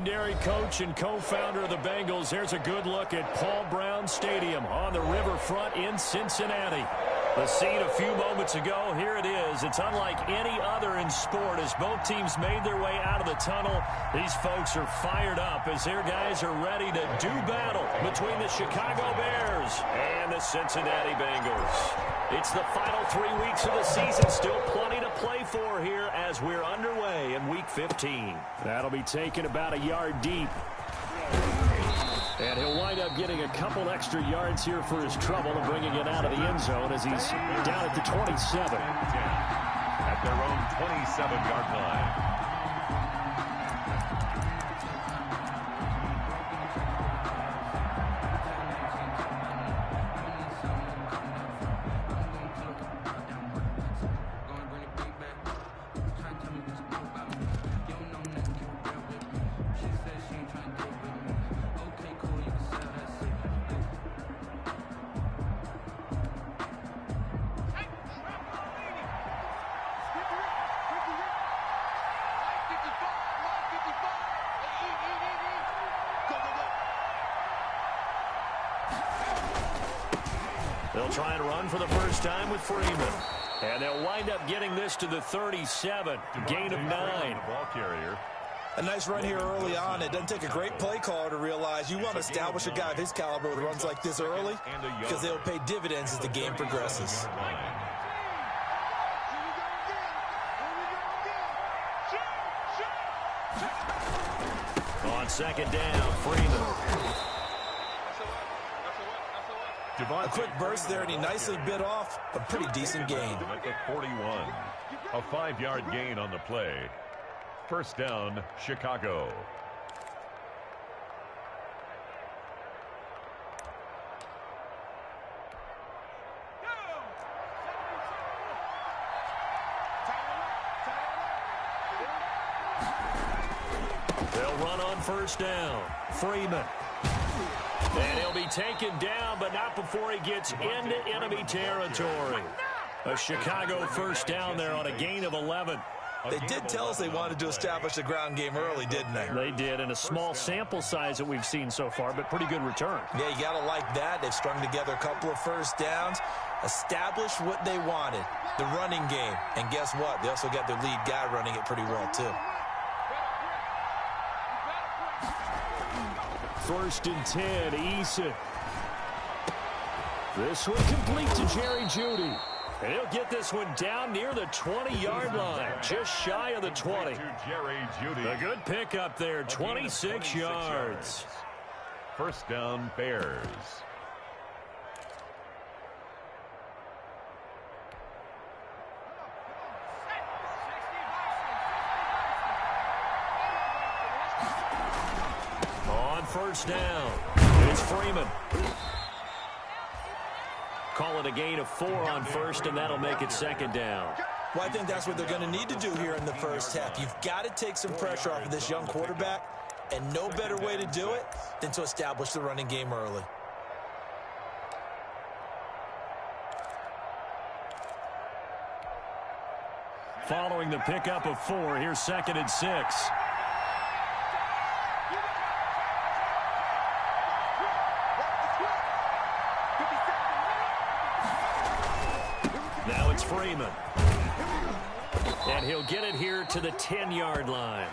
Legendary coach and co-founder of the Bengals. There's a good look at Paul Brown Stadium on the riverfront in Cincinnati. The scene a few moments ago, here it is. It's unlike any other in sport as both teams made their way out of the tunnel. These folks are fired up as their guys are ready to do battle between the Chicago Bears and the Cincinnati Bengals. It's the final 3 weeks of the season. Still plenty to play for here as we're underway in Week 15. That'll be taken about a yard deep. And he'll wind up getting a couple extra yards here for his trouble and bringing it out of the end zone as he's down at the 27. At their own 27-yard line. They'll try and run for the first time with Freeman. And they'll wind up getting this to the 37. Gain of 9. Ball carrier. A nice run here early on. It doesn't take a great play caller to realize you want to establish a guy of his caliber that runs like this early because they'll pay dividends as the game progresses. On second down, Freeman. A quick burst there, and he nicely bit off a pretty decent gain. At the 41. A 5-yard gain on the play. First down, Chicago. They'll run on first down. Freeman. And he'll be taken down, but not before he gets into enemy territory. A Chicago first down there on a gain of 11. They did tell us they wanted to establish a ground game early, didn't they? They did, in a small sample size that we've seen so far, but pretty good return. Yeah, you got to like that. They've strung together a couple of first downs, established what they wanted, the running game. And guess what? They also got their lead guy running it pretty well, too. First and 10, Eason. This one complete to Jerry Jeudy. And he'll get this one down near the 20-yard line, just shy of the 20. A good pickup there, 26 yards. First down, Bears. First down. It's Freeman. Call it a gain of 4 on first, and that'll make it second down. Well, I think that's what they're going to need to do here in the first half. You've got to take some pressure off of this young quarterback, and no better way to do it than to establish the running game early. Following the pickup of 4, here's second and 6. Now it's Freeman. And he'll get it here to the 10-yard line.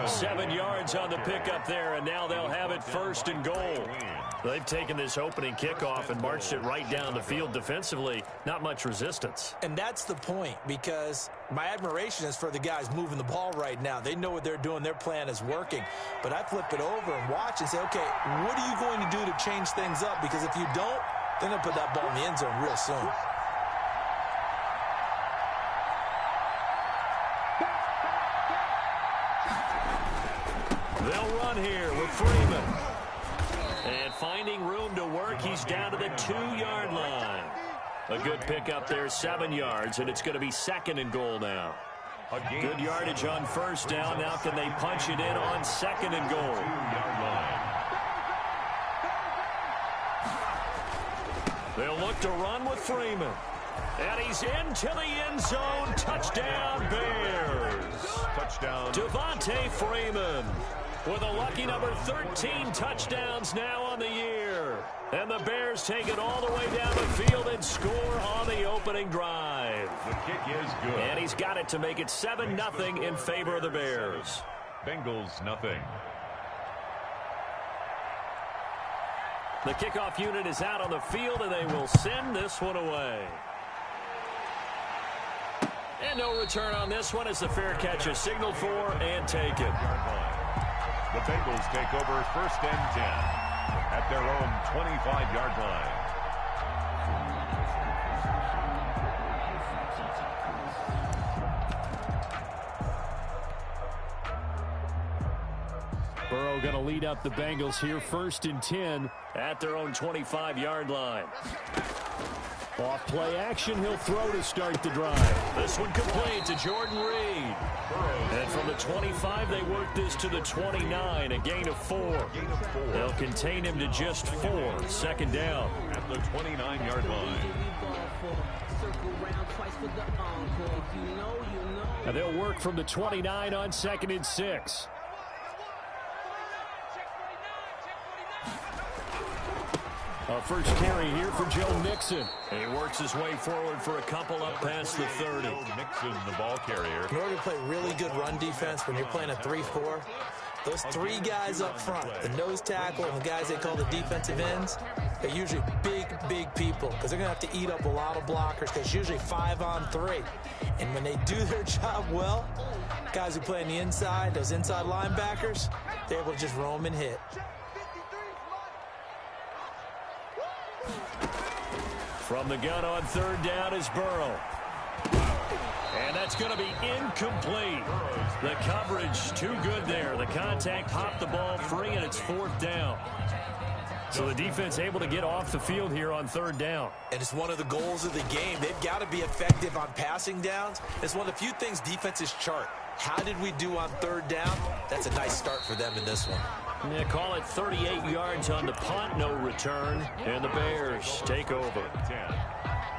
7 yards on the pickup there, and now they'll have it first and goal. They've taken this opening kickoff and marched it right down the field defensively. Not much resistance. And that's the point, because my admiration is for the guys moving the ball right now. They know what they're doing. Their plan is working. But I flip it over and watch and say, okay, what are you going to do to change things up? Because if you don't, they're going to put that ball in the end zone real soon. They'll run here with Freeman. And finding room to work, he's down to the 2-yard line. A good pickup there, 7 yards, and it's going to be second and goal now. Good yardage on first down. Now can they punch it in on second and goal? They'll look to run with Freeman. And he's into the end zone. Touchdown, Bears. Touchdown. Devontae Freeman. with a lucky number 13 touchdowns now on the year. And the Bears take it all the way down the field and score on the opening drive. The kick is good. And he's got it to make it 7-0 in favor of the Bears. Bengals nothing. The kickoff unit is out on the field, and they will send this one away. And no return on this one as the fair catch is signaled for and taken. The Bengals take over 1st and 10 at their own 25-yard line. Burrow going to lead up the Bengals here 1st and 10 at their own 25-yard line. Off play action, he'll throw to start the drive. This one complete to Jordan Reed. And from the 25, they work this to the 29, a gain of 4. They'll contain him to just 4, 2nd down. At the 29-yard line. Now they'll work from the 29 on 2nd and 6. A first carry here for Joe Mixon. And he works his way forward for a couple up past the 30. Mixon, the ball carrier. In order to play really good run defense when you're playing a 3-4, those 3 guys up front, the nose tackle and the guys they call the defensive ends, they're usually big people because they're going to have to eat up a lot of blockers because it's usually 5 on 3. And when they do their job well, guys who play on the inside, those inside linebackers, they're able to just roam and hit. From the gun on 3rd down is Burrow. And that's going to be incomplete. The coverage too good there. The contact popped the ball free, and it's 4th down. So the defense able to get off the field here on 3rd down. And it's one of the goals of the game. They've got to be effective on passing downs. It's one of the few things defenses chart. How did we do on 3rd down? That's a nice start for them in this one. Yeah, call it 38 yards on the punt, no return. And the Bears take over. 10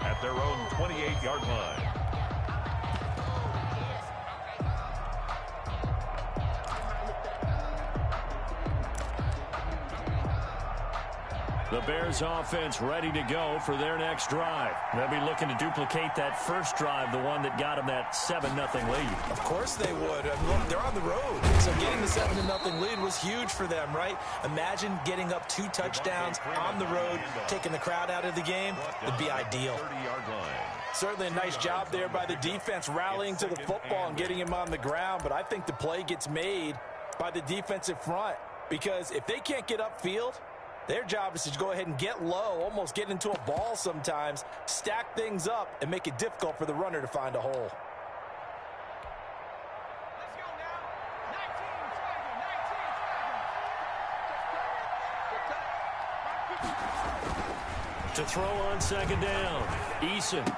at their own 28-yard line. The Bears offense ready to go for their next drive. They'll be looking to duplicate that first drive, the one that got them that 7-0 lead. Of course they would. Look, they're on the road. So getting the 7-0 lead was huge for them, right? Imagine getting up 2 touchdowns on the road, taking the crowd out of the game. Would be ideal. Certainly a nice job there by the defense rallying to the football and getting him on the ground. But I think the play gets made by the defensive front because if they can't get upfield, their job is to go ahead and get low, almost get into a ball sometimes, stack things up, and make it difficult for the runner to find a hole. To throw on 2nd down, Eason.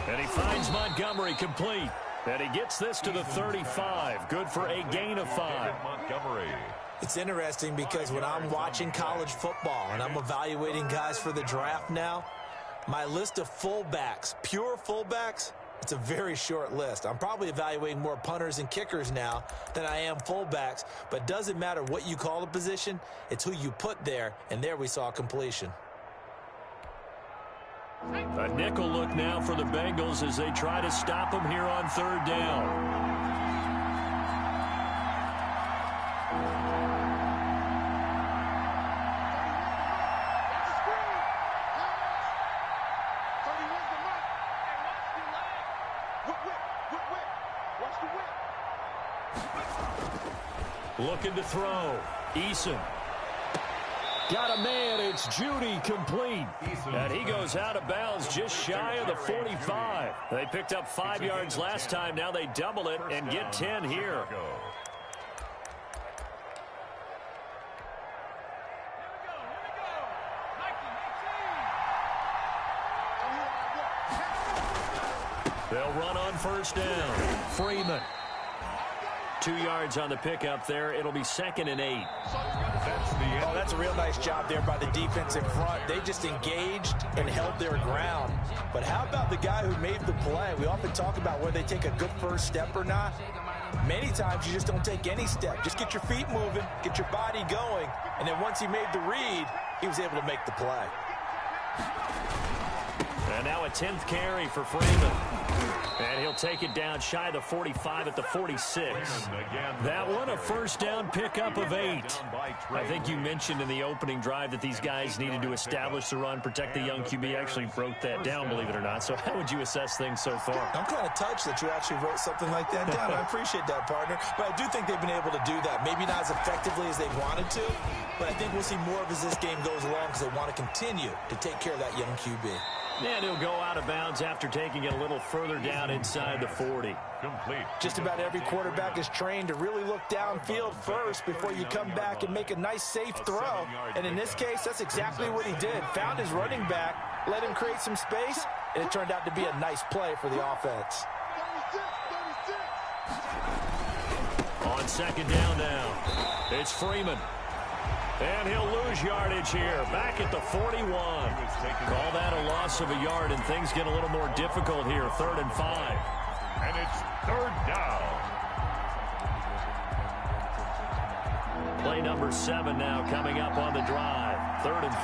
And he finds Montgomery complete. And he gets this to the 35. Good for a gain of 5. Montgomery. It's interesting because when I'm watching college football and I'm evaluating guys for the draft now, my list of fullbacks, pure fullbacks, it's a very short list. I'm probably evaluating more punters and kickers now than I am fullbacks, but it doesn't matter what you call the position, it's who you put there, and there we saw completion. A nickel look now for the Bengals as they try to stop them here on 3rd down. Looking to throw. Eason. Got a man. It's Judy complete. And he goes out of bounds just shy of the 45. They picked up 5 yards last time. Now they double it and get 10 here. They'll run on 1st down. Freeman. 2 yards on the pickup there. It'll be 2nd and 8. Oh, that's a real nice job there by the defensive front. They just engaged and held their ground. But how about the guy who made the play? We often talk about whether they take a good first step or not. Many times you just don't take any step. Just get your feet moving, get your body going, and then once he made the read, he was able to make the play. And now a 10th carry for Freeman. And he'll take it down shy of the 45 at the 46. That one, a first down pickup of 8. I think you mentioned in the opening drive that these guys needed to establish the run, protect the young QB. Actually wrote that down, believe it or not. So how would you assess things so far? I'm kind of touched that you actually wrote something like that down. I appreciate that, partner. But I do think they've been able to do that. Maybe not as effectively as they wanted to, but I think we'll see more of as this game goes along because they want to continue to take care of that young QB. And he'll go out of bounds after taking it a little further down inside the 40. Complete. Just about every quarterback is trained to really look downfield first before you come back and make a nice, safe throw. And in this case, that's exactly what he did. Found his running back, let him create some space, and it turned out to be a nice play for the offense. On second down now, it's Freeman. And he'll lose yardage here, back at the 41. Call that a loss of a yard, and things get a little more difficult here, 3rd and 5. And it's 3rd down. Play number 7 now coming up on the drive, 3rd and 5.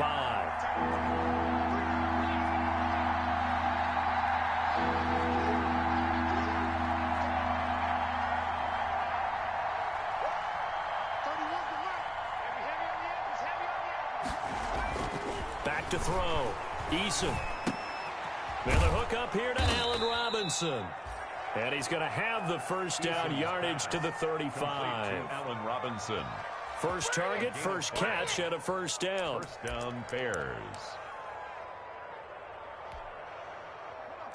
Back to throw. Eason. And the hook up here to Allen Robinson. And he's going to have the first down, yardage to the 35. Allen Robinson. First target, first catch, and a first down. First down, Bears.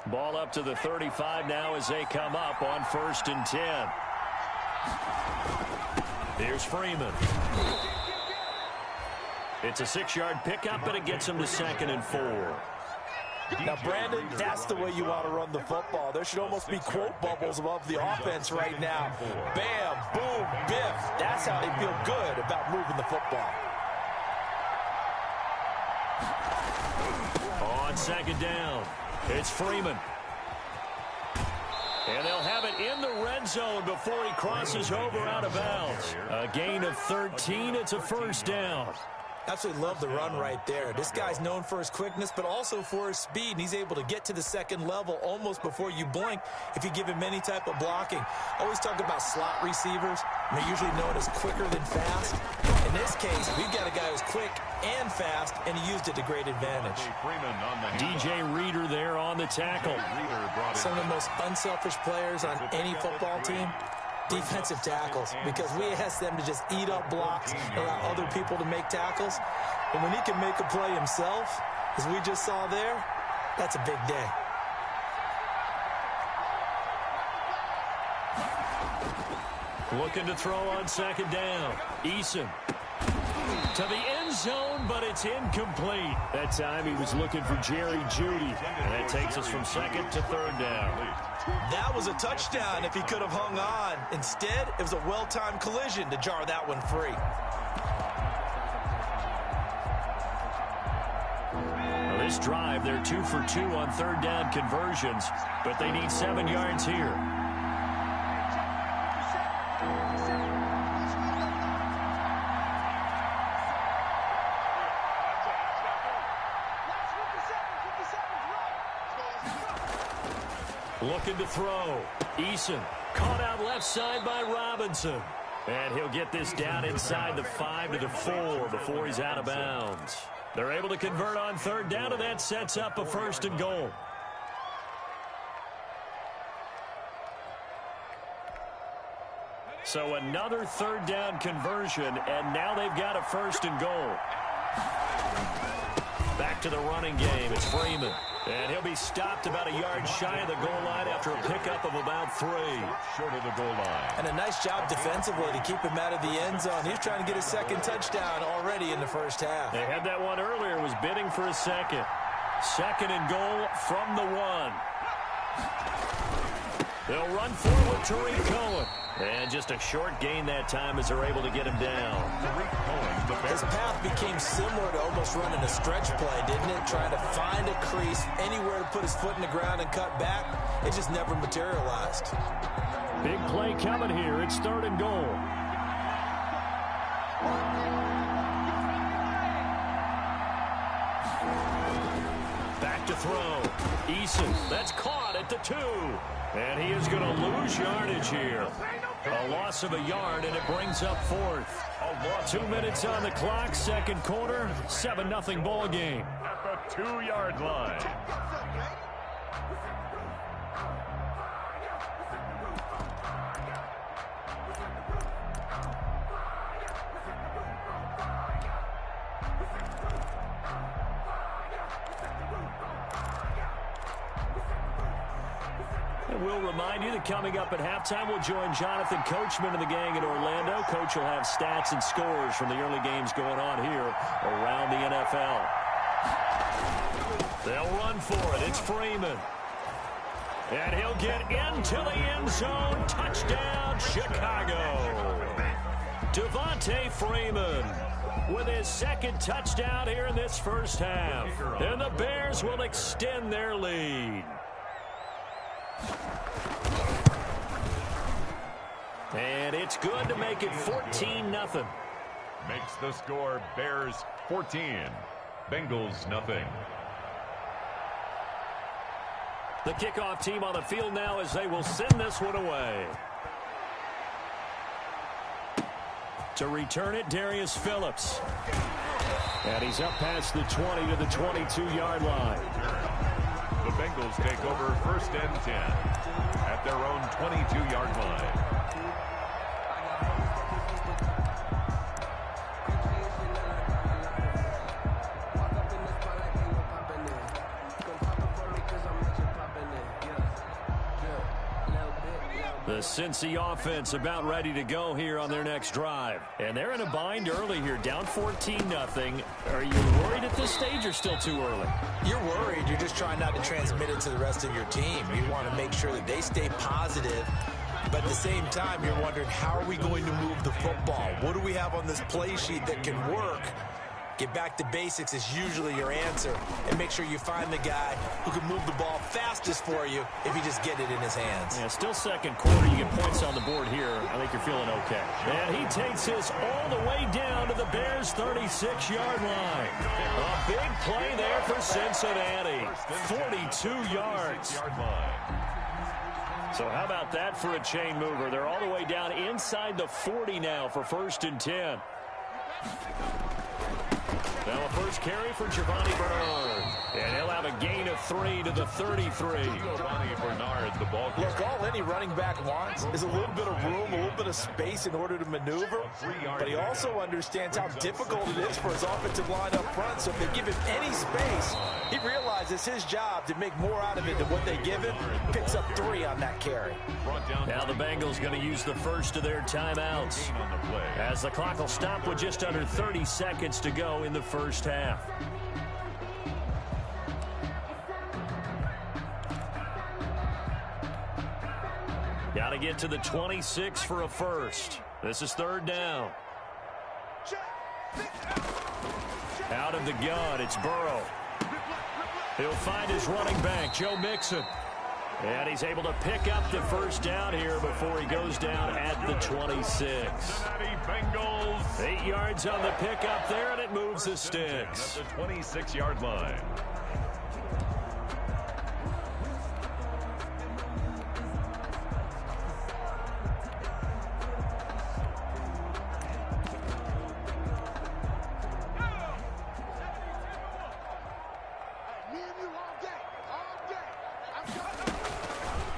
Ball up to the 35 now as they come up on 1st and 10. Here's Freeman. It's a 6-yard pickup, and it gets him to 2nd and 4. Now, Brandon, that's the way you want to run the football. There should almost be quote bubbles above the offense right now. Bam, boom, biff. That's how they feel good about moving the football. On second down, it's Freeman. And they'll have it in the red zone before he crosses over out of bounds. A gain of 13. It's a first down. Absolutely love the run right there. This guy's known for his quickness, but also for his speed, and he's able to get to the second level almost before you blink if you give him any type of blocking. Always talk about slot receivers, and they're usually known as quicker than fast. In this case, we've got a guy who's quick and fast, and he used it to great advantage. DJ Reader there on the tackle. Some of the most unselfish players on any football team, defensive tackles, because we ask them to just eat up blocks, allow other people to make tackles. But when he can make a play himself, as we just saw there, that's a big day. Looking to throw on second down. Eason to the end zone, but it's incomplete. That time he was looking for Jerry Jeudy. And that takes us from 2nd to 3rd down. That was a touchdown if he could have hung on. Instead, it was a well-timed collision to jar that one free. Now this drive, they're 2 for 2 on 3rd down conversions, but they need 7 yards here. Looking to throw. Eason caught out left side by Robinson. And he'll get this down inside the 5 to the 4 before he's out of bounds. They're able to convert on 3rd down, and that sets up a 1st and goal. So another 3rd down conversion, and now they've got a 1st and goal. Back to the running game. It's Freeman. And he'll be stopped about a yard shy of the goal line after a pickup of about 3. Short of the goal line. And a nice job defensively to keep him out of the end zone. He's trying to get his 2nd touchdown already in the 1st half. They had that one earlier, was bidding for a 2nd. 2nd and goal from the 1. They'll run forward, Tariq Cohen. And just a short gain that time as they're able to get him down. This His path became similar to almost running a stretch play, didn't it? Trying to find a crease, anywhere to put his foot in the ground and cut back. It just never materialized. Big play coming here. It's 3rd and goal. Back to throw. Eason, that's caught at the 2. And he is going to lose yardage here. A loss of a yard, and it brings up 4th. 2 minutes on the clock, 2nd quarter, 7-0 ball game. At the 2-yard line. We'll remind you that coming up at halftime, we'll join Jonathan Coachman and the gang in Orlando. Coach will have stats and scores from the early games going on here around the NFL. They'll run for it. It's Freeman. And he'll get into the end zone. Touchdown, Chicago. Devontae Freeman with his 2nd touchdown here in this first half. And the Bears will extend their lead. And it's good to make it 14-0. Makes the score Bears 14, Bengals nothing. The kickoff team on the field now as they will send this one away. To return it, Darius Phillips. And he's up past the 20 to the 22-yard line. The Bengals take over 1st and 10 at their own 22-yard line. The Cincy offense about ready to go here on their next drive. And they're in a bind early here, down 14-0. Are you worried at this stage or still too early? You're worried. You're just trying not to transmit it to the rest of your team. You want to make sure that they stay positive. But at the same time, you're wondering, how are we going to move the football? What do we have on this play sheet that can work? Get back to basics is usually your answer. And make sure you find the guy who can move the ball fastest for you if you just get it in his hands. Yeah, still 2nd quarter. You get points on the board here. I think you're feeling okay. And he takes this all the way down to the Bears' 36-yard line. A big play there for Cincinnati. 42 yards. So how about that for a chain mover? They're all the way down inside the 40 now for 1st and 10. Now a first carry for Giovanni Bernard. And he'll have a gain of 3 to the 33. Giovanni Bernard, the ball. Look, all any running back wants is a little bit of room, a little bit of space in order to maneuver. But he also understands how difficult it is for his offensive line up front. So if they give him any space, he realizes his job to make more out of it than what they give him. Picks up 3 on that carry. Now the Bengals going to use the first of their timeouts, as the clock will stop with just under 30 seconds to go in the first half. Got to get to the 26 for a first. This is 3rd down. Out of the gun, it's Burrow. He'll find his running back, Joe Mixon. And he's able to pick up the first down here before he goes down at the 26. 8 yards on the pickup there, and it moves the sticks. At the 26-yard line.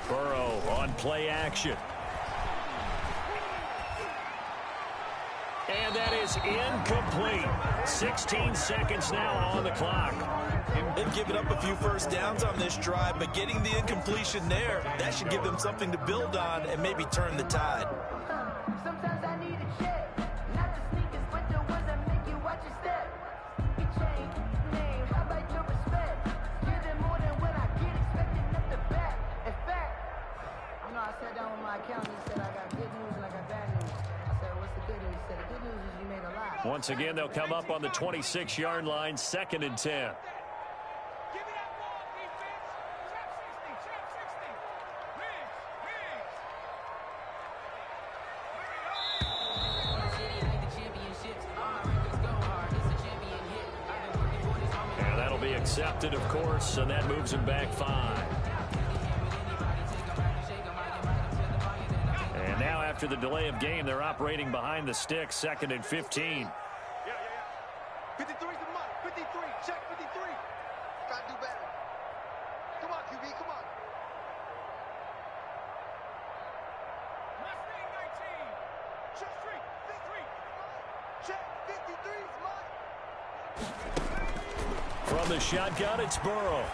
Burrow on play action. And that is incomplete. 16 seconds now on the clock. They've given up a few first downs on this drive, but getting the incompletion there, that should give them something to build on and maybe turn the tide. Sometimes I need a check, not the sneakers, but the ones that make you watch your step. You change name, how about your respect? Give them more than what I get, expecting up the back. In fact, you know, I sat down with my accountant, he said I got good news and I got bad news. I said, what's the good news? He said, the good news is you made a lot. Once again, they'll come up on the 26-yard line, 2nd and 10. And that'll be accepted, of course, and that moves him back 5. And now after the delay of game, they're operating behind the sticks, 2nd and 15. 53's the mark. 53. Check 53. Gotta do better. Come on, QB. Come on. Mustang 19. Check 53. Check 53's mine. From the shotgun, it's Burrow.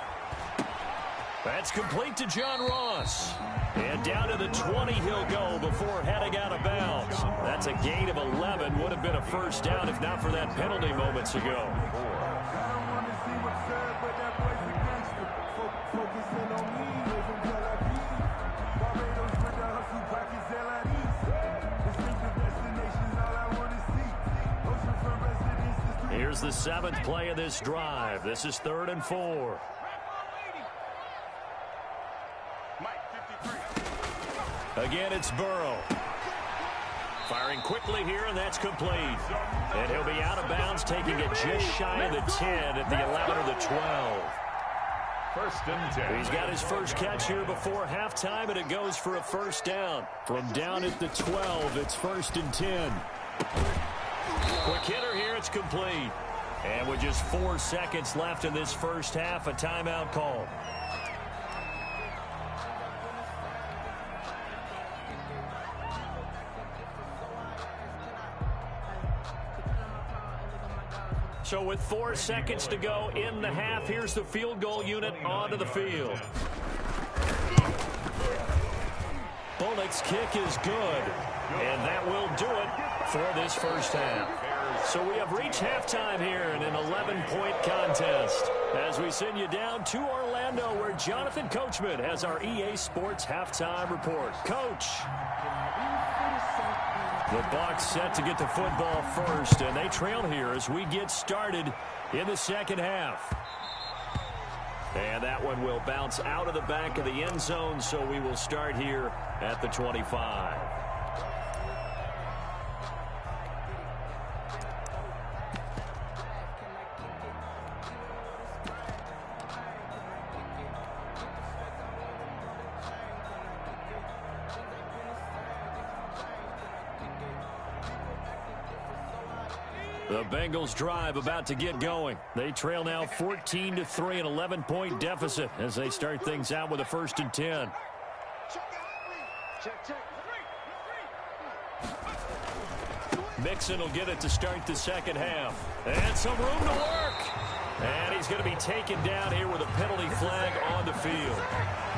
That's complete to John Ross. And down to the 20 he'll go before heading out of bounds. That's a gain of 11. Would have been a first down if not for that penalty moments ago. Here's the 7th play of this drive. This is 3rd and 4. Again, it's Burrow. Firing quickly here, and that's complete. And he'll be out of bounds, taking it just shy of the 10 at the 11 or the 12. 1st and 10. He's got his first catch here before halftime, and it goes for a first down. From down at the 12, it's 1st and 10. Quick hitter here, it's complete. And with just 4 seconds left in this first half, a timeout call. So with 4 seconds to go in the half, here's the field goal unit onto the field. Bullock's kick is good, and that will do it for this first half. So we have reached halftime here in an 11-point contest as we send you down to Orlando, where Jonathan Coachman has our EA Sports halftime report. Coach. The Bucs set to get the football first, and they trail here as we get started in the second half. And that one will bounce out of the back of the end zone, so we will start here at the 25. The Bengals drive about to get going. They trail now 14-3, an 11-point deficit as they start things out with a 1st and 10. Mixon will get it to start the second half. And some room to work. And he's going to be taken down here with a penalty flag on the field.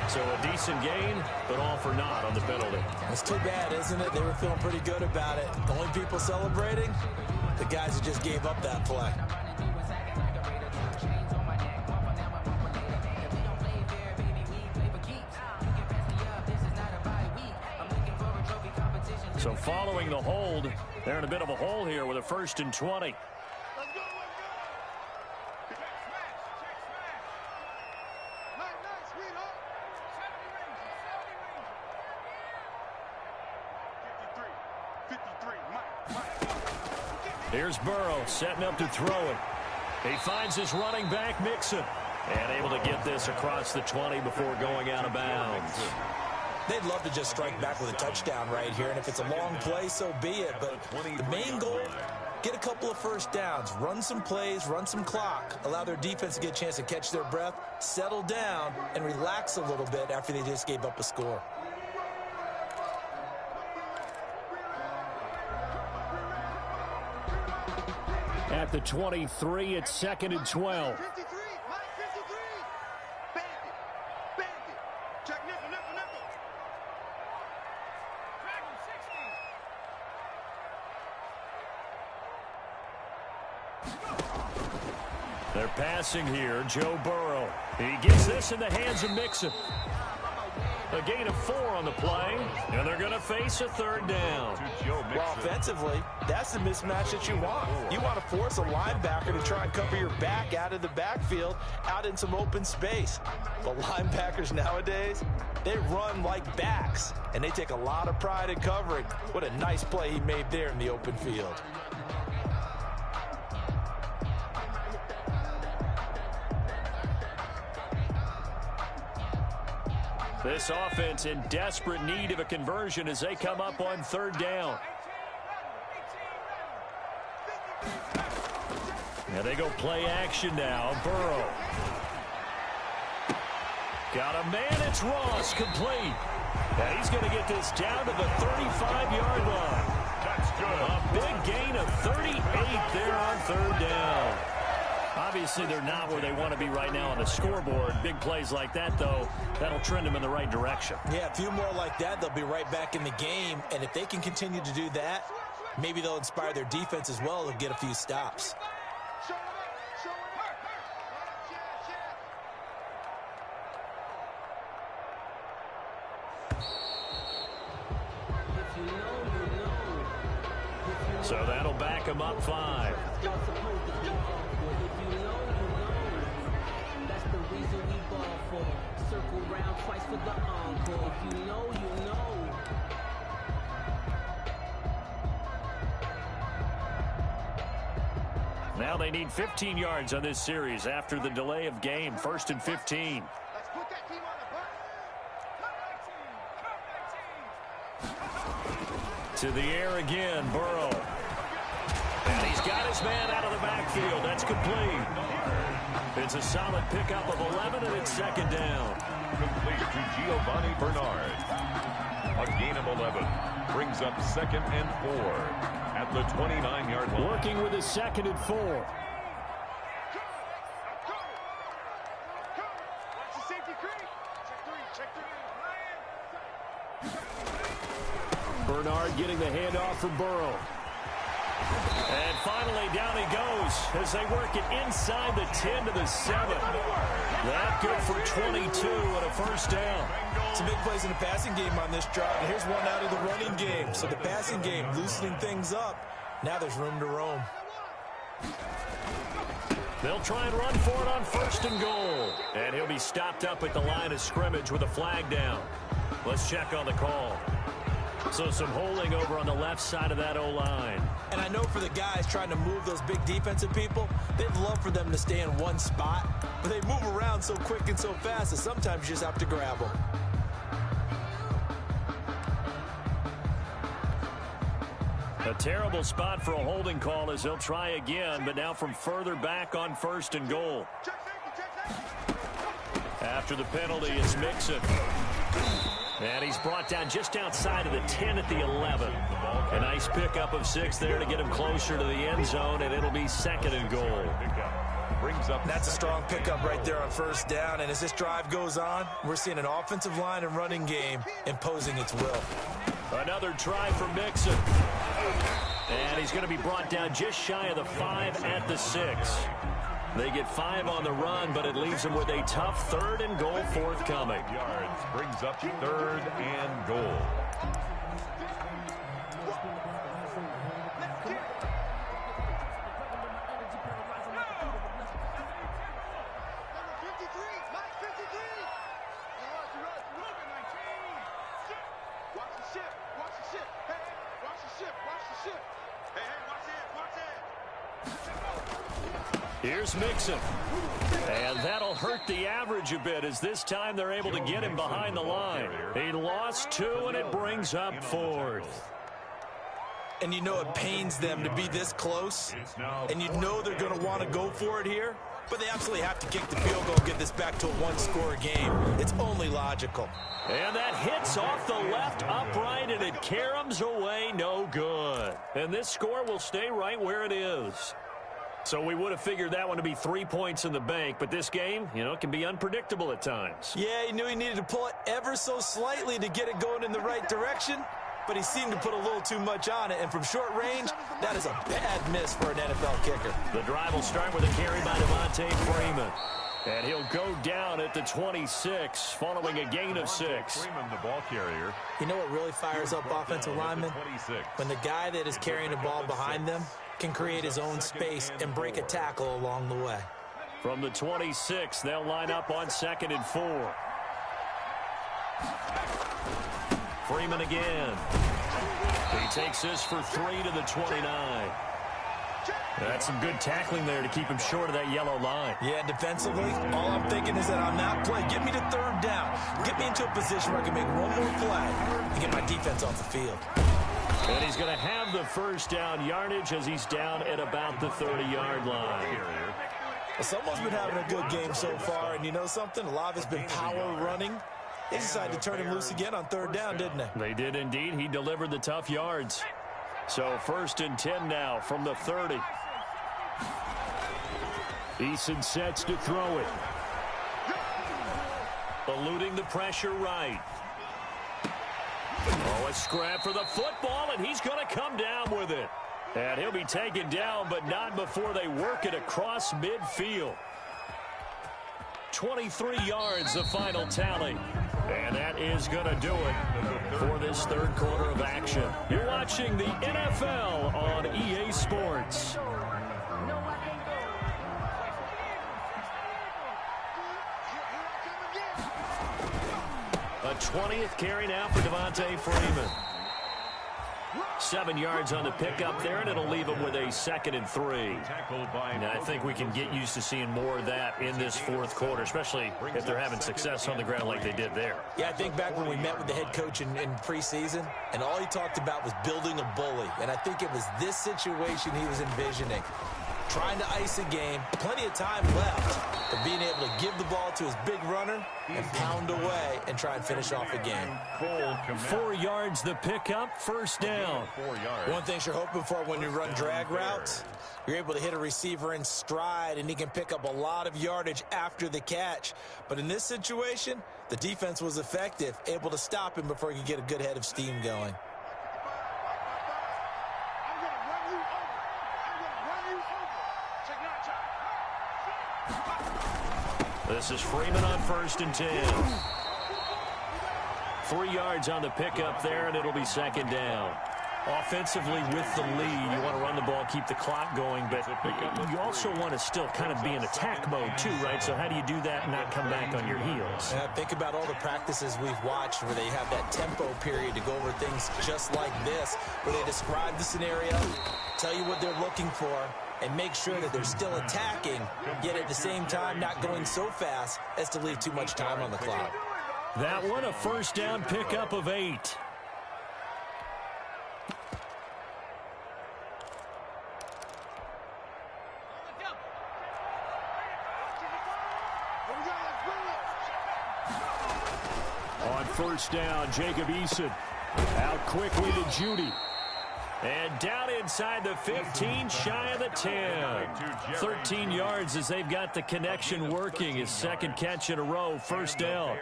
So a decent gain, but all for naught on the penalty. It's too bad, isn't it? They were feeling pretty good about it. The only people celebrating, the guys who just gave up that play. So following the hold, they're in a bit of a hole here with a 1st and 20. Here's Burrow setting up to throw it. He finds his running back, Mixon, and able to get this across the 20 before going out of bounds. They'd love to just strike back with a touchdown right here, and if it's a long play, so be it. But the main goal, get a couple of first downs, run some plays, run some clock, allow their defense to get a chance to catch their breath, settle down, and relax a little bit after they just gave up a score. At the 23, it's 2nd and 12. 53, Mike 53. Bandit. Bandit. Check nickel, nickel, nickel. Dragon 60. They're passing here. Joe Burrow. He gets this in the hands of Mixon. A gain of 4 on the play, and they're going to face a 3rd down. Well, offensively, that's the mismatch that you want. You want to force a linebacker to try and cover your back out of the backfield, out in some open space. But linebackers nowadays, they run like backs, and they take a lot of pride in covering. What a nice play he made there in the open field. This offense in desperate need of a conversion as they come up on 3rd down. Now they go play action now. Burrow. Got a man. It's Ross, complete. And he's going to get this down to the 35-yard line. That's good. A big gain of 38 there on 3rd down. Obviously, they're not where they want to be right now on the scoreboard. Big plays like that, though, that'll trend them in the right direction. Yeah, a few more like that, they'll be right back in the game. And if they can continue to do that, maybe they'll inspire their defense as well and get a few stops. So that'll back them up 5. Circle round twice for the encore. If you know, you know. Now they need 15 yards on this series after the delay of game. 1st and 15. Let's put that team on the bus. To the air again, Burrow. And he's got his man out of the backfield. That's complete. It's a solid pickup of 11, and it's 2nd down. Complete to Giovanni Bernard. A gain of 11 brings up 2nd and 4 at the 29-yard line. Working with his 2nd and 4. Watch the safety creep. Check 3. Bernard getting the handoff for Burrow. And finally, down he goes as they work it inside the 10 to the 7. That good for 22 and a 1st down. Some big plays in the passing game on this drive, and here's one out of the running game. So the passing game loosening things up. Now there's room to roam. They'll try and run for it on 1st and goal. And he'll be stopped up at the line of scrimmage with a flag down. Let's check on the call. So some holding over on the left side of that O-line. And I know for the guys trying to move those big defensive people, they'd love for them to stay in one spot. But they move around so quick and so fast that sometimes you just have to grab them. A terrible spot for a holding call as they'll try again, but now from further back on 1st and goal. After the penalty, it's Mixon. And he's brought down just outside of the 10 at the 11. A nice pickup of 6 there to get him closer to the end zone, and it'll be 2nd and goal. That's a strong pickup right there on 1st down. And as this drive goes on, we're seeing an offensive line and running game imposing its will. Another try for Mixon. And he's going to be brought down just shy of the 5 at the 6. They get 5 on the run, but it leaves them with a tough 3rd and goal forthcoming. Yards brings up 3rd and goal. Here's Mixon. And that'll hurt the average a bit as this time they're able to get him behind the line. He lost 2, and it brings up 4th. And you know it pains them to be this close. And you know they're going to want to go for it here. But they absolutely have to kick the field goal and get this back to a one-score game. It's only logical. And that hits off the left upright, and it caroms away no good. And this score will stay right where it is. So we would have figured that one to be 3 points in the bank, but this game, you know, can be unpredictable at times. Yeah, he knew he needed to pull it ever so slightly to get it going in the right direction, but he seemed to put a little too much on it, and from short range, that is a bad miss for an NFL kicker. The drive will start with a carry by Devontae Freeman. And he'll go down at the 26 following a gain of 6. Freeman, the ball carrier. You know what really fires up offensive linemen? When the guy that is carrying the ball behind them can create his own space and break a tackle along the way. From the 26, they'll line up on 2nd and 4. Freeman again. He takes this for 3 to the 29. That's some good tackling there to keep him short of that yellow line. Yeah, defensively, all I'm thinking is that on that play, get me to 3rd down. Get me into a position where I can make one more play and get my defense off the field. And he's going to have the 1st down yardage as he's down at about the 30-yard line. Well, someone's been having a good game so far, and you know something? A lot of it's been power running. They decided to turn him loose again on 3rd down, didn't they? They did indeed. He delivered the tough yards. So 1st and 10 now from the 30. Eason sets to throw it. Eluding the pressure right. Oh, a scrap for the football, and he's going to come down with it. And he'll be taken down, but not before they work it across midfield. 23 yards, the final tally. And that is going to do it for this 3rd quarter of action. You're watching the NFL on EA Sports. A 20th carry now for Devontae Freeman. 7 yards on the pickup there, and it'll leave him with a 2nd and 3. Now, I think we can get used to seeing more of that in this 4th quarter, especially if they're having success on the ground like they did there. Yeah, I think back when we met with the head coach in preseason, and all he talked about was building a bully. And I think it was this situation he was envisioning. Trying to ice a game, plenty of time left, but being able to give the ball to his big runner and pound away and try and finish off a game. 4 yards the pickup, 1st down. One thing you're hoping for when you run drag routes, you're able to hit a receiver in stride and he can pick up a lot of yardage after the catch. But in this situation, the defense was effective, able to stop him before he could get a good head of steam going. This is Freeman on 1st and 10. 3 yards on the pickup there, and it'll be 2nd down. Offensively with the lead, you want to run the ball, keep the clock going, but you also want to still kind of be in attack mode too, right? So how do you do that and not come back on your heels? Think about all the practices we've watched where they have that tempo period to go over things just like this, where they describe the scenario, tell you what they're looking for, and make sure that they're still attacking, yet at the same time not going so fast as to leave too much time on the clock. That one, a 1st down pickup of 8. On 1st down, Jacob Eason out quickly to Judy. And down inside the 15, shy of the 10. 13 yards as they've got the connection working. His 2nd catch in a row, 1st down.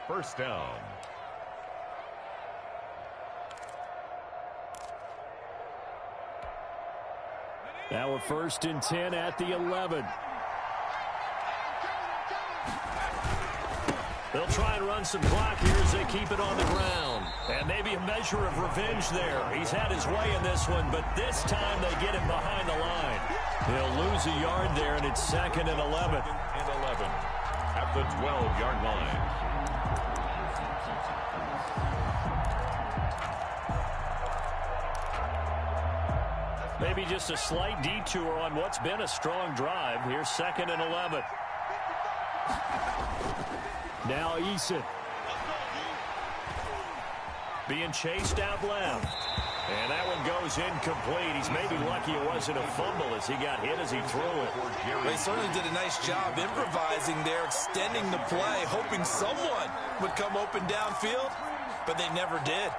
1st down. Now we're 1st and 10 at the 11. They'll try and run some clock here as they keep it on the ground. And maybe a measure of revenge there. He's had his way in this one, but this time they get him behind the line. He'll lose a yard there, and it's 2nd and 11. And 11 at the 12-yard line. Maybe just a slight detour on what's been a strong drive. Here's 2nd and 11. Now Eason. Being chased out left. And that one goes incomplete. He's maybe lucky it wasn't a fumble as he got hit as he threw it. They certainly did a nice job improvising there, extending the play, hoping someone would come open downfield, but they never did.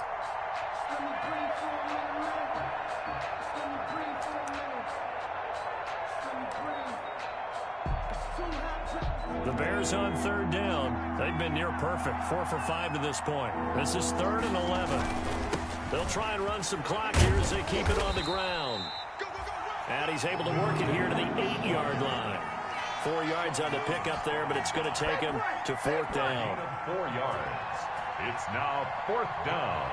The Bears on 3rd down. They've been near perfect. 4 for 5 to this point. This is 3rd and 11. They'll try and run some clock here as they keep it on the ground. And he's able to work it here to the 8-yard line. 4 yards on the pickup there, but it's going to take him to 4th down. 4 yards. It's now 4th down.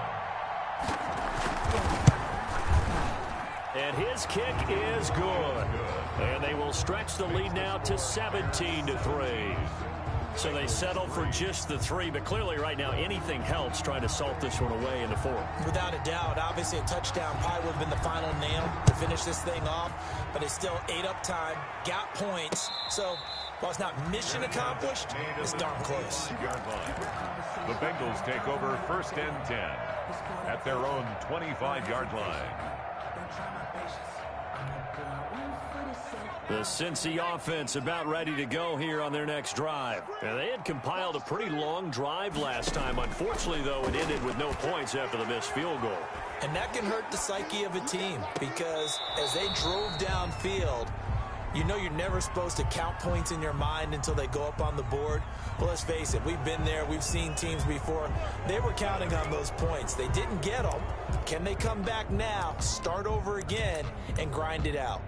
And his kick is good. And they will stretch the lead now to 17-3. So they settle for just the 3, but clearly right now anything helps trying to salt this one away in the 4th. Without a doubt, obviously a touchdown probably would have been the final nail to finish this thing off, but it's still ate up time, got points, so while it's not mission accomplished, it's darn close. The Bengals take over 1st and 10 at their own 25-yard line. The Cincy offense about ready to go here on their next drive. And they had compiled a pretty long drive last time. Unfortunately, though, it ended with no points after the missed field goal. And that can hurt the psyche of a team because as they drove downfield, you know you're never supposed to count points in your mind until they go up on the board. Well, let's face it, we've been there. We've seen teams before. They were counting on those points. They didn't get them. Can they come back now, start over again, and grind it out?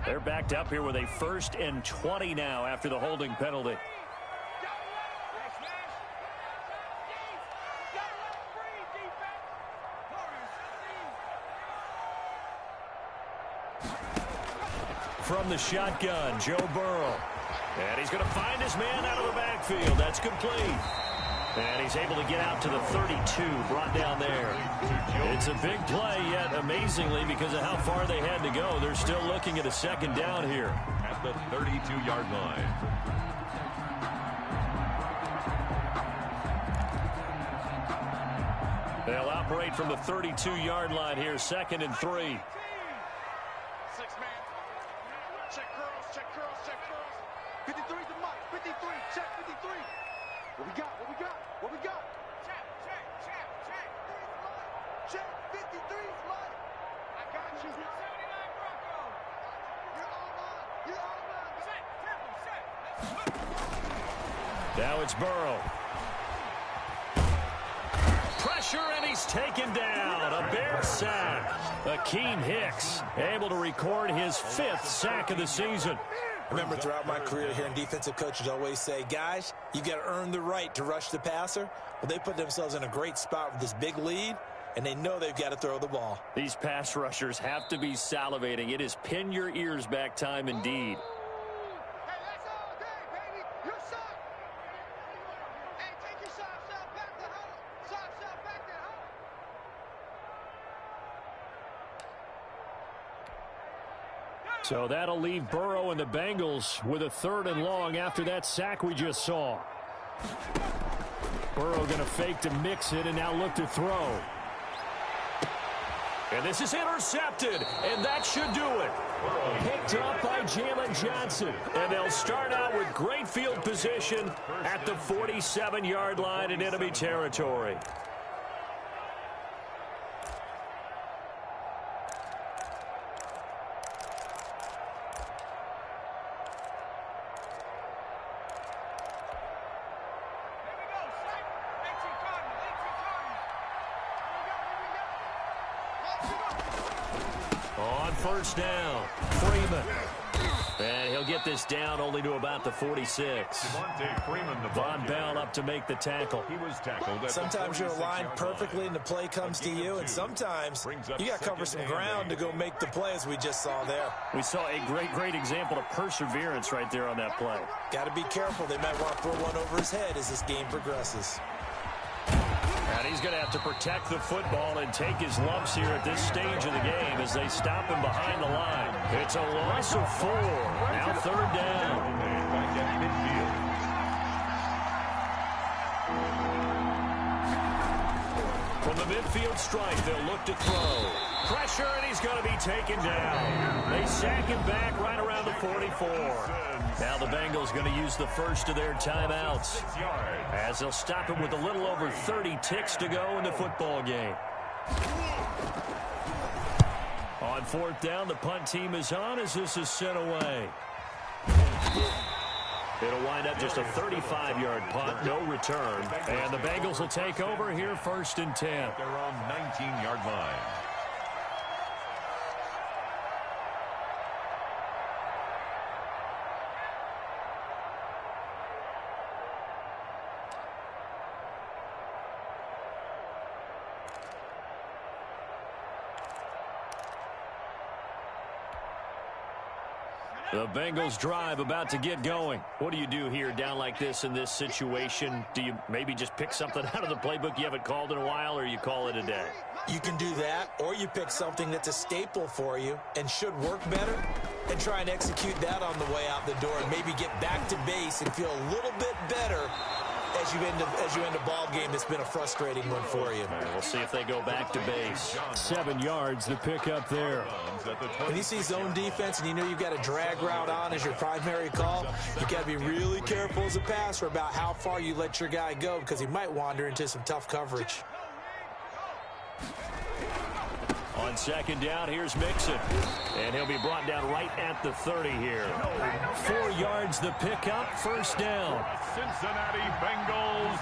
They're backed up here with a 1st and 20 now after the holding penalty. From the shotgun, Joe Burrow. And he's going to find his man out of the backfield. That's complete. And he's able to get out to the 32, brought down there. It's a big play, yet amazingly, because of how far they had to go, they're still looking at a 2nd down here. At the 32-yard line. They'll operate from the 32-yard line here, 2nd and 3. 6-man. Check curls, check curls, check curls. 53's the mark. 53, check 53. What we got? What we got? What we got? Check, check, check, check. Check 53's mine. I got you. 79 Broncos. You're all mine. You're all mine. Check, triple, check. Now it's Burrow. Pressure, and he's taken down. A Bear sack. Akeem Hicks able to record his 5th sack of the season. Remember, throughout my career here in defensive coaches always say, guys, you got to earn the right to rush the passer. Well, they put themselves in a great spot with this big lead, and they know they've got to throw the ball. These pass rushers have to be salivating. It is pin your ears back time indeed. Hey, that's all day, baby. You're shot. Hey, take your shot back to home. Shot back to home. So that'll leave Burrow and the Bengals with a 3rd and long after that sack we just saw. Burrow going to fake to mix it and now look to throw. And this is intercepted, and that should do it. Picked up by Jalen Johnson. And they'll start out with great field position at the 47-yard line in enemy territory. On 1st down, Freeman. And he'll get this down only to about the 46. Von Bell up to make the tackle. He was tackled. Sometimes you're aligned perfectly and the play comes to you, and sometimes you got to cover some ground to go make the play, as we just saw there. We saw a great example of perseverance right there on that play. Got to be careful. They might want to throw one over his head as this game progresses. And he's going to have to protect the football and take his lumps here at this stage of the game as they stop him behind the line. It's a loss of 4. Now 3rd down. Back at midfield. From the midfield stripe, they'll look to throw. Pressure, and he's going to be taken down. They sack him back right around the 44. Now the Bengals going to use the first of their timeouts as they'll stop him with a little over 30 ticks to go in the football game. On 4th down, the punt team is on as this is sent away. It'll wind up just a 35-yard punt, no return. And the Bengals will take over here 1st and 10. Their own 19-yard line. The Bengals drive about to get going. What do you do here down like this in this situation? Do you maybe just pick something out of the playbook you haven't called in a while, or you call it a day? You can do that, or you pick something that's a staple for you and should work better and try and execute that on the way out the door and maybe get back to base and feel a little bit better as you end a ball game that's been a frustrating one for you. Right, we'll see if they go back to base. 7 yards to pick up there. When you see zone defense and you know you've got a drag route on as your primary call, you got to be really careful as a passer about how far you let your guy go because he might wander into some tough coverage. On second down, here's Mixon. And he'll be brought down right at the 30 here. 4 yards the pickup, first down. Cincinnati Bengals